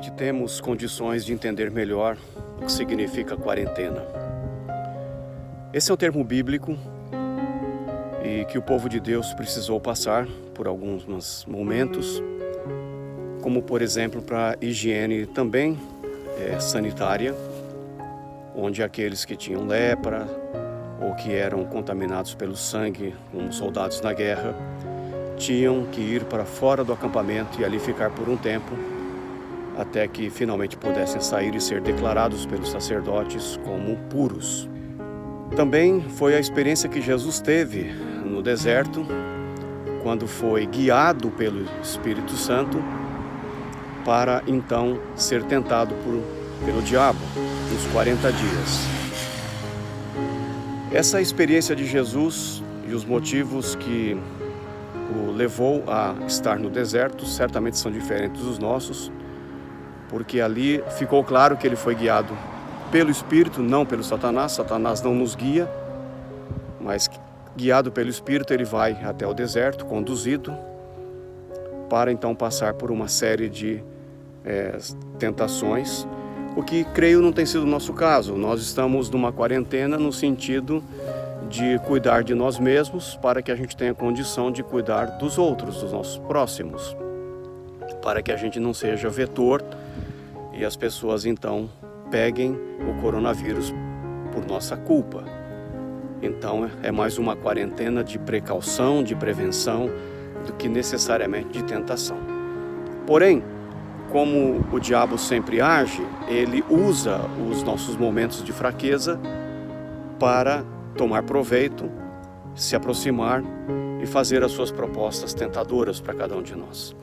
finalmente temos condições de entender melhor o que significa quarentena. Esse é um termo bíblico e que o povo de Deus precisou passar por alguns momentos, como por exemplo para higiene também sanitária, onde aqueles que tinham lepra ou que eram contaminados pelo sangue, como soldados na guerra, tinham que ir para fora do acampamento e ali ficar por um tempo, até que finalmente pudessem sair e ser declarados pelos sacerdotes como puros. Também foi a experiência que Jesus teve no deserto, quando foi guiado pelo Espírito Santo para então ser tentado pelo diabo nos 40 dias. Essa experiência de Jesus e os motivos que o levou a estar no deserto certamente são diferentes dos nossos, porque ali ficou claro que ele foi guiado pelo Espírito, não pelo Satanás. Satanás não nos guia, mas guiado pelo Espírito ele vai até o deserto, conduzido, para então passar por uma série de tentações, o que creio não tem sido o nosso caso. Nós estamos numa quarentena no sentido de cuidar de nós mesmos, para que a gente tenha condição de cuidar dos outros, dos nossos próximos, para que a gente não seja vetor e as pessoas então peguem o coronavírus por nossa culpa. Então é mais uma quarentena de precaução, de prevenção, do que necessariamente de tentação. Porém, como o diabo sempre age, ele usa os nossos momentos de fraqueza para tomar proveito, se aproximar e fazer as suas propostas tentadoras para cada um de nós.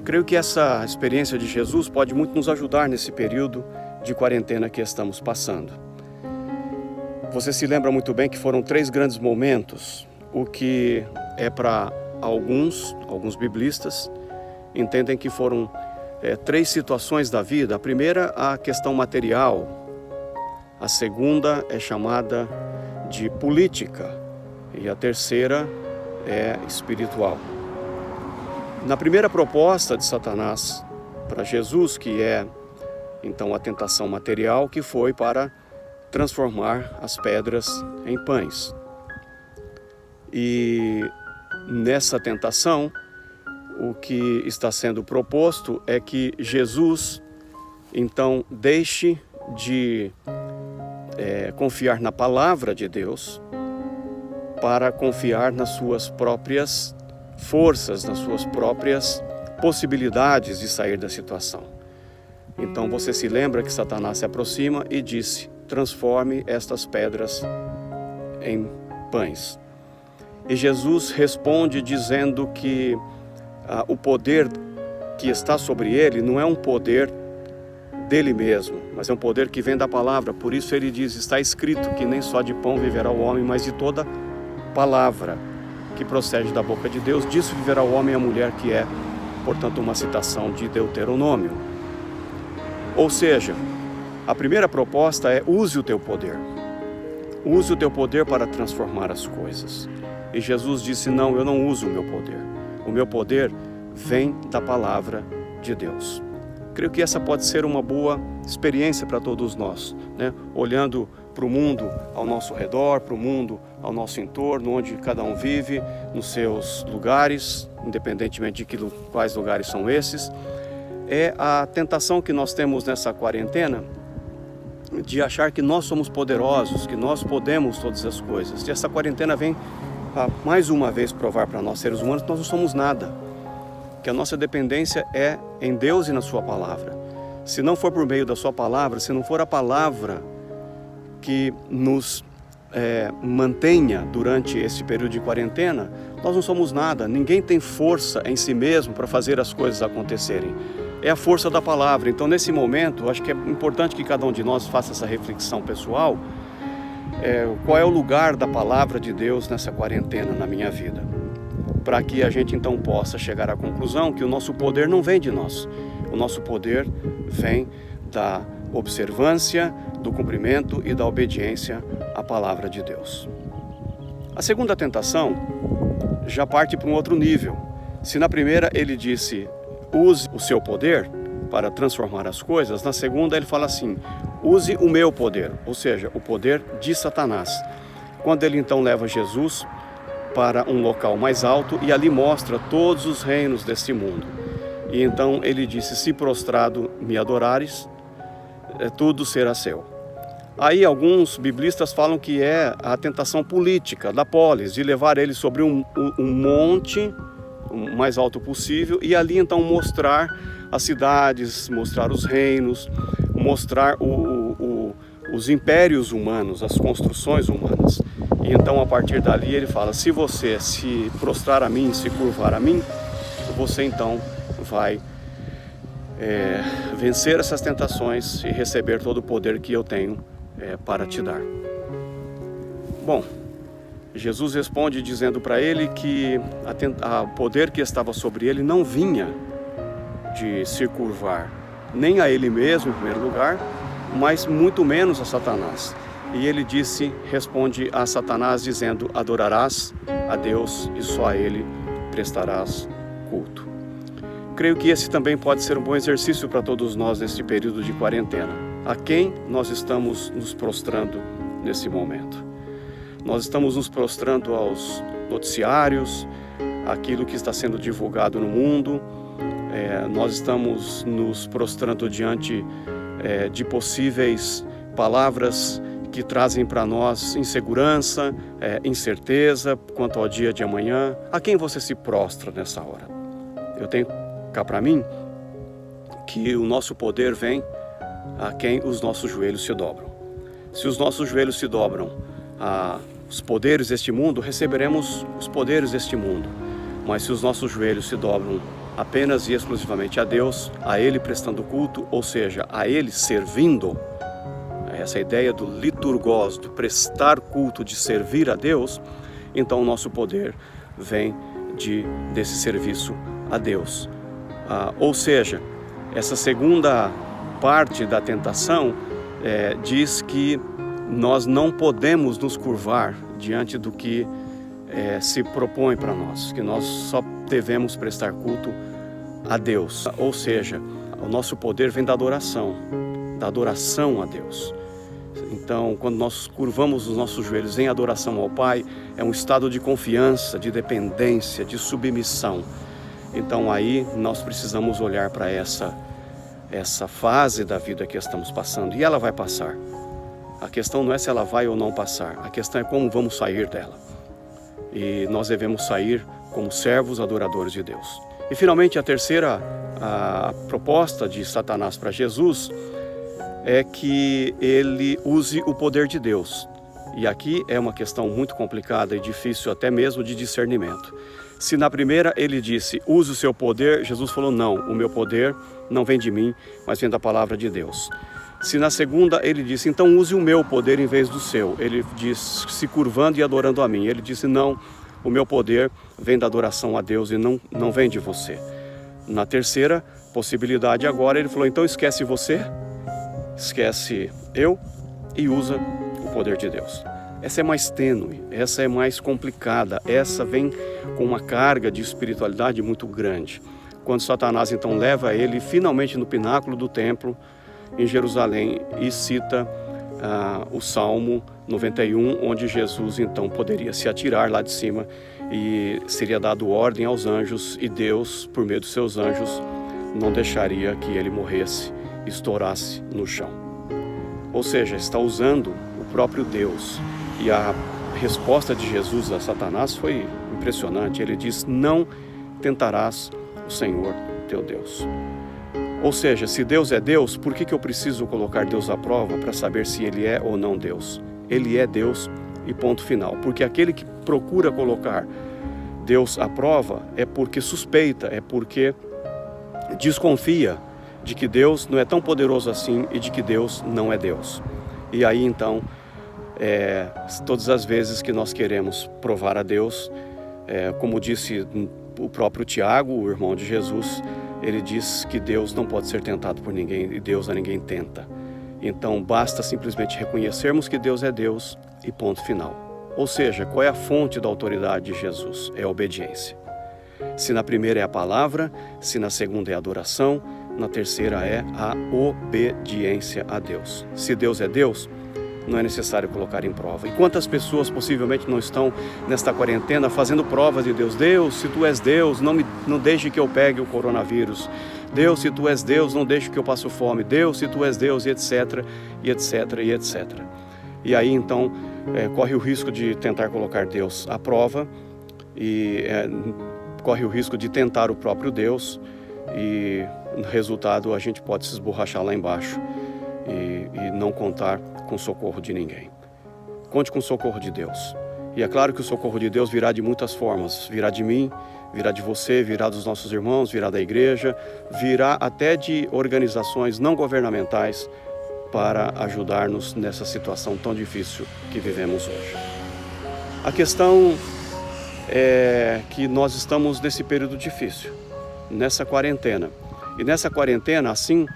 Creio que essa experiência de Jesus pode muito nos ajudar nesse período de quarentena que estamos passando. Você se lembra muito bem que foram 3 grandes momentos, o que é para alguns biblistas entendem que foram 3 situações da vida. A primeira, a questão material. A segunda é chamada de política. E a terceira é espiritual. Na primeira proposta de Satanás para Jesus, que é então a tentação material, que foi para transformar as pedras em pães. E nessa tentação, o que está sendo proposto é que Jesus então deixe de confiar na palavra de Deus para confiar nas suas próprias forças, nas suas próprias possibilidades de sair da situação. Então você se lembra que Satanás se aproxima e disse: transforme estas pedras em pães. E Jesus responde dizendo que o poder que está sobre ele não é um poder dele mesmo, mas é um poder que vem da palavra. Por isso ele diz: está escrito que nem só de pão viverá o homem, mas de toda palavra que procede da boca de Deus. Disso viverá o homem e a mulher, que é, portanto, uma citação de Deuteronômio. Ou seja, a primeira proposta é: use o teu poder. Use o teu poder para transformar as coisas. E Jesus disse: não, eu não uso o meu poder. O meu poder vem da palavra de Deus. Creio que essa pode ser uma boa experiência para todos nós, né? Olhando para o mundo ao nosso redor, para o mundo ao nosso entorno, onde cada um vive, nos seus lugares, independentemente de quais lugares são esses. É a tentação que nós temos nessa quarentena de achar que nós somos poderosos, que nós podemos todas as coisas. E essa quarentena vem mais uma vez provar para nós, seres humanos, que nós não somos nada, que a nossa dependência é em Deus e na sua palavra. Se não for por meio da sua palavra, se não for a palavra que nos mantenha durante esse período de quarentena, nós não somos nada. Ninguém tem força em si mesmo para fazer as coisas acontecerem. É a força da palavra. Então, nesse momento, acho que é importante que cada um de nós faça essa reflexão pessoal. Qual é o lugar da palavra de Deus nessa quarentena na minha vida? Para que a gente então possa chegar à conclusão que o nosso poder não vem de nós. O nosso poder vem da observância, do cumprimento e da obediência à palavra de Deus. A segunda tentação já parte para um outro nível. Se na primeira ele disse: use o seu poder para transformar as coisas, na segunda ele fala assim: use o meu poder, ou seja, o poder de Satanás. Quando ele então leva Jesus para um local mais alto e ali mostra todos os reinos deste mundo. E então ele disse: se prostrado me adorares, tudo será seu. Aí alguns biblistas falam que é a tentação política da polis, de levar ele sobre um monte, o mais alto possível, e ali então mostrar as cidades, mostrar os reinos, mostrar os impérios humanos, as construções humanas. E então a partir dali ele fala: se você se prostrar a mim, se curvar a mim, você então vai vencer essas tentações e receber todo o poder que eu tenho para te dar. Bom, Jesus responde dizendo para ele que o poder que estava sobre ele não vinha de se curvar nem a ele mesmo em primeiro lugar, mas muito menos a Satanás. E ele responde a Satanás dizendo: adorarás a Deus e só a ele prestarás culto. Creio que esse também pode ser um bom exercício para todos nós neste período de quarentena. A quem nós estamos nos prostrando nesse momento? Nós estamos nos prostrando aos noticiários, aquilo que está sendo divulgado no mundo. Nós estamos nos prostrando diante de possíveis palavras que trazem para nós insegurança, incerteza quanto ao dia de amanhã. A quem você se prostra nessa hora? Eu tenho cá para mim que o nosso poder vem a quem os nossos joelhos se dobram. Se os nossos joelhos se dobram aos poderes deste mundo, receberemos os poderes deste mundo. Mas se os nossos joelhos se dobram apenas e exclusivamente a Deus, a Ele prestando culto, ou seja, a Ele servindo, essa ideia do liturgos, do prestar culto, de servir a Deus, então o nosso poder vem desse serviço a Deus. Ou seja, essa segunda parte da tentação diz que nós não podemos nos curvar diante do que se propõe para nós, que nós só devemos prestar culto a Deus. Ou seja, o nosso poder vem da adoração a Deus. Então, quando nós curvamos os nossos joelhos em adoração ao Pai, é um estado de confiança, de dependência, de submissão. Então aí nós precisamos olhar para essa fase da vida que estamos passando, e ela vai passar. A questão não é se ela vai ou não passar, a questão é como vamos sair dela. E nós devemos sair como servos adoradores de Deus. E finalmente a terceira proposta de Satanás para Jesus é que ele use o poder de Deus. E aqui é uma questão muito complicada e difícil até mesmo de discernimento. Se na primeira ele disse: use o seu poder, Jesus falou: não, o meu poder não vem de mim, mas vem da palavra de Deus. Se na segunda ele disse: então use o meu poder em vez do seu, ele diz: se curvando e adorando a mim. Ele disse: não, o meu poder vem da adoração a Deus e não vem de você. Na terceira possibilidade agora ele falou: então esquece você, esquece eu e usa o poder de Deus. Essa é mais tênue, essa é mais complicada, essa vem com uma carga de espiritualidade muito grande. Quando Satanás então leva ele finalmente no pináculo do templo em Jerusalém e cita o Salmo 91, onde Jesus então poderia se atirar lá de cima e seria dado ordem aos anjos, e Deus, por meio dos seus anjos, não deixaria que ele morresse, estourasse no chão. Ou seja, está usando o próprio Deus. E a resposta de Jesus a Satanás foi impressionante. Ele diz: não tentarás o Senhor teu Deus. Ou seja, se Deus é Deus, por que eu preciso colocar Deus à prova para saber se Ele é ou não Deus? Ele é Deus e ponto final. Porque aquele que procura colocar Deus à prova é porque suspeita, é porque desconfia de que Deus não é tão poderoso assim e de que Deus não é Deus. E aí então, todas as vezes que nós queremos provar a Deus, como disse o próprio Tiago, o irmão de Jesus, ele diz que Deus não pode ser tentado por ninguém e Deus a ninguém tenta. Então basta simplesmente reconhecermos que Deus é Deus e ponto final. Ou seja, qual é a fonte da autoridade de Jesus? É a obediência. Se na primeira é a palavra, se na segunda é a adoração, na terceira é a obediência a Deus. Se Deus é Deus, não é necessário colocar em prova. E quantas pessoas possivelmente não estão nesta quarentena fazendo provas de Deus? Deus, se tu és Deus, não deixe que eu pegue o coronavírus. Deus, se tu és Deus, não deixe que eu passe fome. Deus, se tu és Deus, e etc, e etc, e etc. E aí então corre o risco de tentar colocar Deus à prova e corre o risco de tentar o próprio Deus e no resultado a gente pode se esborrachar lá embaixo e não contar com o socorro de ninguém. Conte com o socorro de Deus. E é claro que o socorro de Deus virá de muitas formas. Virá de mim, virá de você, virá dos nossos irmãos, virá da igreja, virá até de organizações não governamentais para ajudar-nos nessa situação tão difícil que vivemos hoje. A questão é que nós estamos nesse período difícil, nessa quarentena. E nessa quarentena, assim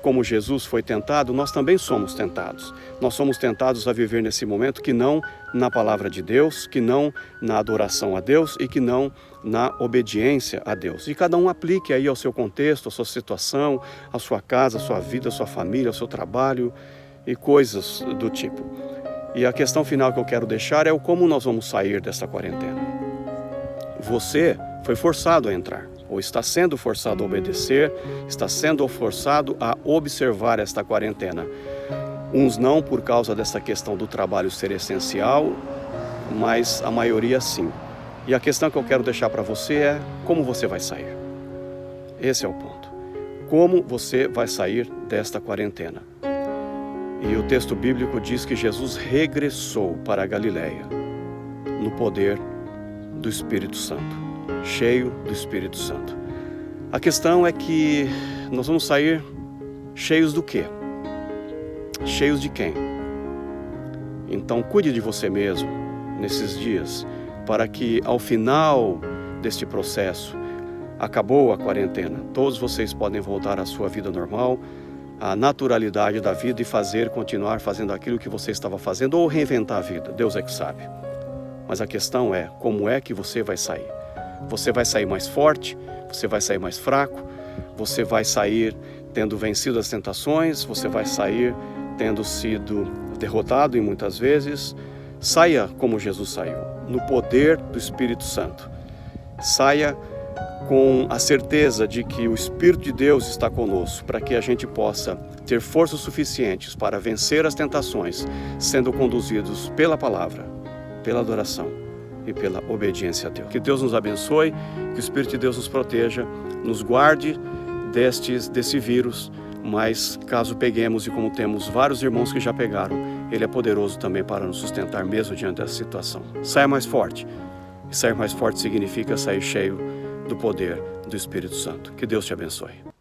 como Jesus foi tentado, nós também somos tentados. Nós somos tentados a viver nesse momento que não na palavra de Deus, que não na adoração a Deus e que não na obediência a Deus. E cada um aplique aí ao seu contexto, à sua situação, à sua casa, à sua vida, à sua família, ao seu trabalho e coisas do tipo. E a questão final que eu quero deixar é o como nós vamos sair dessa quarentena. Você foi forçado a entrar, ou está sendo forçado a obedecer, está sendo forçado a observar esta quarentena. Uns não por causa dessa questão do trabalho ser essencial, mas a maioria sim. E a questão que eu quero deixar para você é como você vai sair. Esse é o ponto. Como você vai sair desta quarentena? E o texto bíblico diz que Jesus regressou para a Galileia no poder do Espírito Santo, cheio do Espírito Santo. A questão é que nós vamos sair cheios do quê? Cheios de quem? Então cuide de você mesmo nesses dias, para que ao final deste processo, acabou a quarentena, todos vocês podem voltar à sua vida normal, à naturalidade da vida e continuar fazendo aquilo que você estava fazendo ou reinventar a vida, Deus é que sabe. Mas a questão é, como é que você vai sair? Você vai sair mais forte? Você vai sair mais fraco? Você vai sair tendo vencido as tentações? Você vai sair tendo sido derrotado e muitas vezes? Saia como Jesus saiu, no poder do Espírito Santo. Saia com a certeza de que o Espírito de Deus está conosco, para que a gente possa ter forças suficientes para vencer as tentações, sendo conduzidos pela palavra, pela adoração e pela obediência a Deus. Que Deus nos abençoe, que o Espírito de Deus nos proteja, nos guarde desse vírus, mas caso peguemos, e como temos vários irmãos que já pegaram, Ele é poderoso também para nos sustentar mesmo diante dessa situação. Saia mais forte. E sair mais forte significa sair cheio do poder do Espírito Santo. Que Deus te abençoe.